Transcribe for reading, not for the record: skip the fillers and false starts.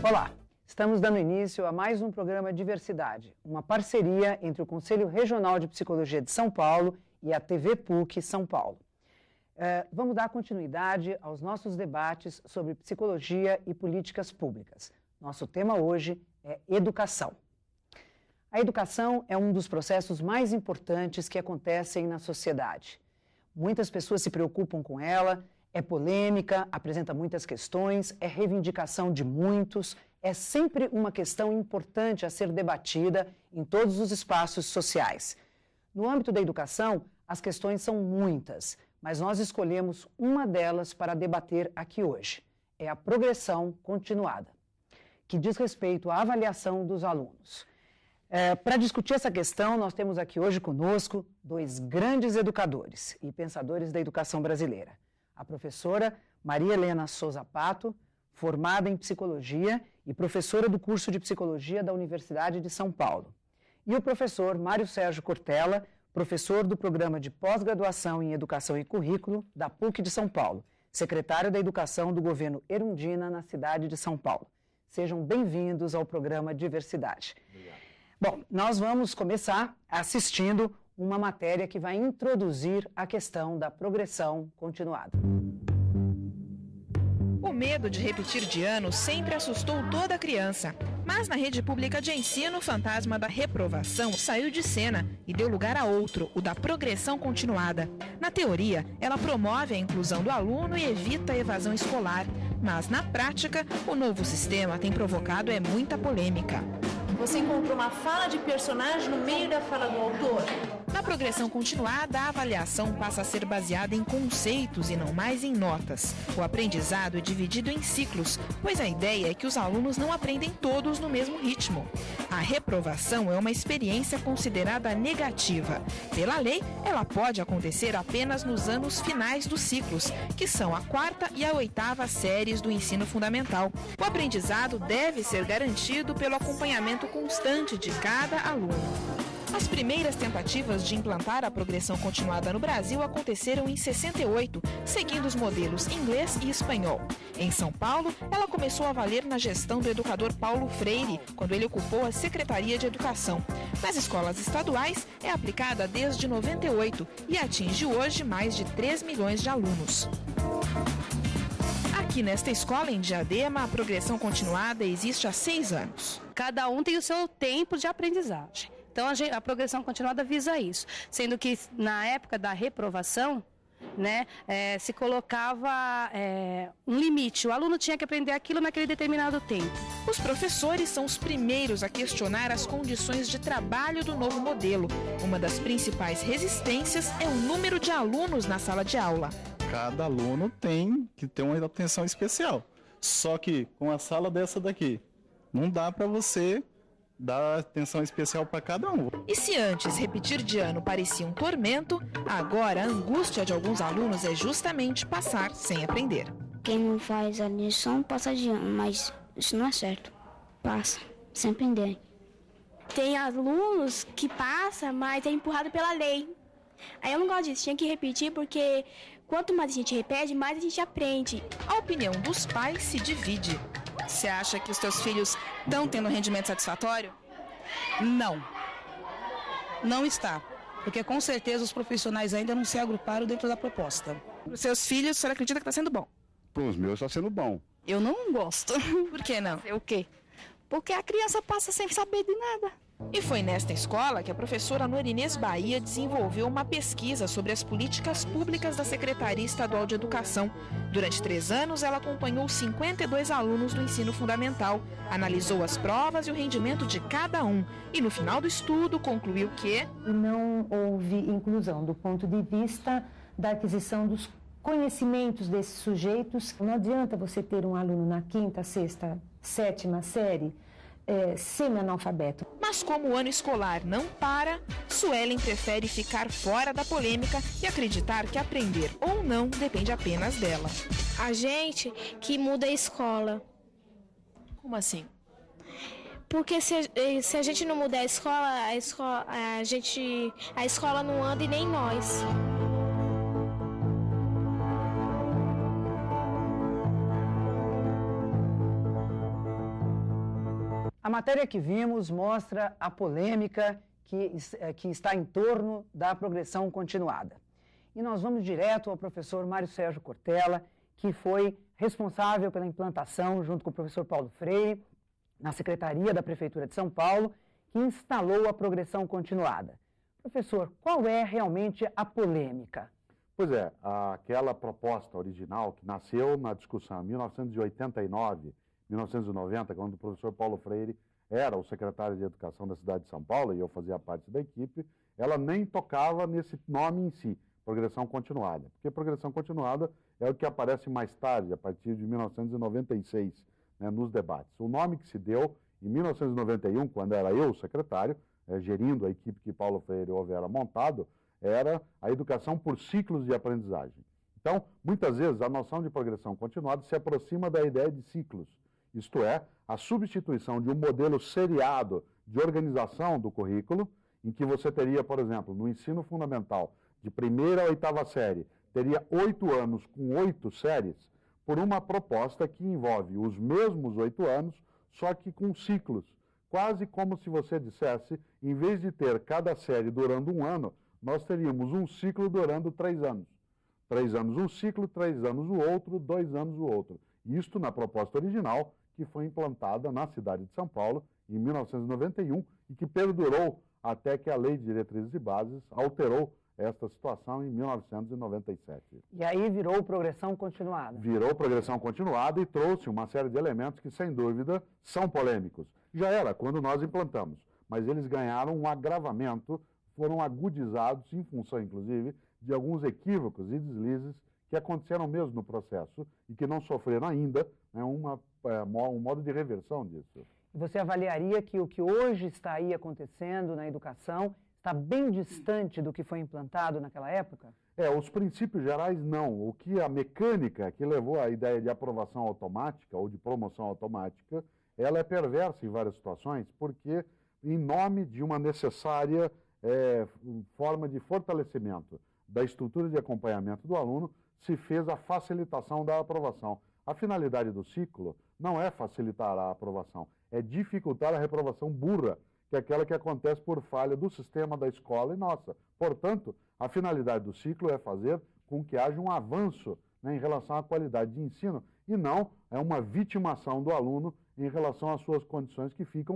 Olá, estamos dando início a mais um programa Diversidade, uma parceria entre o Conselho Regional de Psicologia de São Paulo e a TV PUC São Paulo. Vamos dar continuidade aos nossos debates sobre psicologia e políticas públicas. Nosso tema hoje é educação. A educação é um dos processos mais importantes que acontecem na sociedade. Muitas pessoas se preocupam com ela, é polêmica, apresenta muitas questões, é reivindicação de muitos, é sempre uma questão importante a ser debatida em todos os espaços sociais. No âmbito da educação, as questões são muitas, mas nós escolhemos uma delas para debater aqui hoje. É a progressão continuada, que diz respeito à avaliação dos alunos. Para discutir essa questão, nós temos aqui hoje conosco dois grandes educadores e pensadores da educação brasileira. A professora Maria Helena Souza Pato, formada em psicologia e professora do curso de psicologia da Universidade de São Paulo. E o professor Mário Sérgio Cortella, professor do programa de pós-graduação em educação e currículo da PUC de São Paulo, secretário da educação do governo Erundina na cidade de São Paulo. Sejam bem-vindos ao programa Diversidade. Obrigado. Bom, nós vamos começar assistindo uma matéria que vai introduzir a questão da progressão continuada. O medo de repetir de ano sempre assustou toda criança. Mas na rede pública de ensino, o fantasma da reprovação saiu de cena e deu lugar a outro, o da progressão continuada. Na teoria, ela promove a inclusão do aluno e evita a evasão escolar. Mas na prática, o novo sistema tem provocado muita polêmica. Você encontrou uma fala de personagem no meio da fala do autor? Na progressão continuada, a avaliação passa a ser baseada em conceitos e não mais em notas. O aprendizado é dividido em ciclos, pois a ideia é que os alunos não aprendem todos no mesmo ritmo. A reprovação é uma experiência considerada negativa. Pela lei, ela pode acontecer apenas nos anos finais dos ciclos, que são a 4ª e a 8ª séries do ensino fundamental. O aprendizado deve ser garantido pelo acompanhamento constante de cada aluno. As primeiras tentativas de implantar a progressão continuada no Brasil aconteceram em 68, seguindo os modelos inglês e espanhol. Em São Paulo, ela começou a valer na gestão do educador Paulo Freire, quando ele ocupou a Secretaria de Educação. Nas escolas estaduais, é aplicada desde 98 e atinge hoje mais de 3 milhões de alunos. Aqui nesta escola, em Diadema, a progressão continuada existe há 6 anos. Cada um tem o seu tempo de aprendizagem. Então, a progressão continuada visa isso, sendo que na época da reprovação, se colocava um limite. O aluno tinha que aprender aquilo naquele determinado tempo. Os professores são os primeiros a questionar as condições de trabalho do novo modelo. Uma das principais resistências é o número de alunos na sala de aula. Cada aluno tem que ter uma atenção especial. Só que com a sala dessa daqui, não dá para você dar atenção especial para cada um. E se antes repetir de ano parecia um tormento, agora a angústia de alguns alunos é justamente passar sem aprender. Quem não faz a lição passa de ano, mas isso não é certo. Passa sem aprender. Tem alunos que passam, mas é empurrado pela lei. Aí eu não gosto disso, tinha que repetir porque quanto mais a gente repete, mais a gente aprende. A opinião dos pais se divide. Você acha que os teus filhos estão tendo um rendimento satisfatório? Não. Não está. Porque com certeza os profissionais ainda não se agruparam dentro da proposta. Para os seus filhos, a senhora acredita que está sendo bom? Para os meus está sendo bom. Eu não gosto. Por que não? O quê? Porque a criança passa sem saber de nada. E foi nesta escola que a professora Norinês Bahia desenvolveu uma pesquisa sobre as políticas públicas da Secretaria Estadual de Educação. Durante 3 anos, ela acompanhou 52 alunos do ensino fundamental, analisou as provas e o rendimento de cada um e, no final do estudo, concluiu que não houve inclusão do ponto de vista da aquisição dos conhecimentos desses sujeitos. Não adianta você ter um aluno na 5ª, 6ª, 7ª série semi-analfabeto. Mas como o ano escolar não para, Suelen prefere ficar fora da polêmica e acreditar que aprender ou não depende apenas dela. A gente que muda a escola. Como assim? Porque se a gente não mudar a escola não anda e nem nós. A matéria que vimos mostra a polêmica que está em torno da progressão continuada. E nós vamos direto ao professor Mário Sérgio Cortella, que foi responsável pela implantação, junto com o professor Paulo Freire, na Secretaria da Prefeitura de São Paulo, que instalou a progressão continuada. Professor, qual é realmente a polêmica? Pois é, aquela proposta original que nasceu na discussão em 1989, 1990, quando o professor Paulo Freire era o secretário de Educação da cidade de São Paulo, e eu fazia parte da equipe, ela nem tocava nesse nome em si, progressão continuada. Porque progressão continuada é o que aparece mais tarde, a partir de 1996, né, nos debates. O nome que se deu em 1991, quando era eu o secretário, gerindo a equipe que Paulo Freire houvera montado, era a educação por ciclos de aprendizagem. Então, muitas vezes, a noção de progressão continuada se aproxima da ideia de ciclos. Isto é, a substituição de um modelo seriado de organização do currículo, em que você teria, por exemplo, no ensino fundamental, de 1ª a 8ª série, teria 8 anos com 8 séries, por uma proposta que envolve os mesmos 8 anos, só que com ciclos. Quase como se você dissesse, em vez de ter cada série durando 1 ano, nós teríamos um ciclo durando 3 anos. 3 anos um ciclo, 3 anos o outro, 2 anos o outro. Isto na proposta original, que foi implantada na cidade de São Paulo em 1991 e que perdurou até que a Lei de Diretrizes e Bases alterou esta situação em 1997. E aí virou progressão continuada. Virou progressão continuada e trouxe uma série de elementos que, sem dúvida, são polêmicos. Já era quando nós implantamos, mas eles ganharam um agravamento, foram agudizados em função, inclusive, de alguns equívocos e deslizes que aconteceram mesmo no processo e que não sofreram ainda, né, um modo de reversão disso. Você avaliaria que o que hoje está aí acontecendo na educação está bem distante do que foi implantado naquela época? Os princípios gerais não. O que a mecânica que levou à ideia de aprovação automática ou de promoção automática, ela é perversa em várias situações, porque em nome de uma necessária forma de fortalecimento da estrutura de acompanhamento do aluno, se fez a facilitação da aprovação. A finalidade do ciclo não é facilitar a aprovação, é dificultar a reprovação burra, que é aquela que acontece por falha do sistema da escola e nossa. Portanto, a finalidade do ciclo é fazer com que haja um avanço, né, em relação à qualidade de ensino, e não é uma vitimação do aluno em relação às suas condições que ficam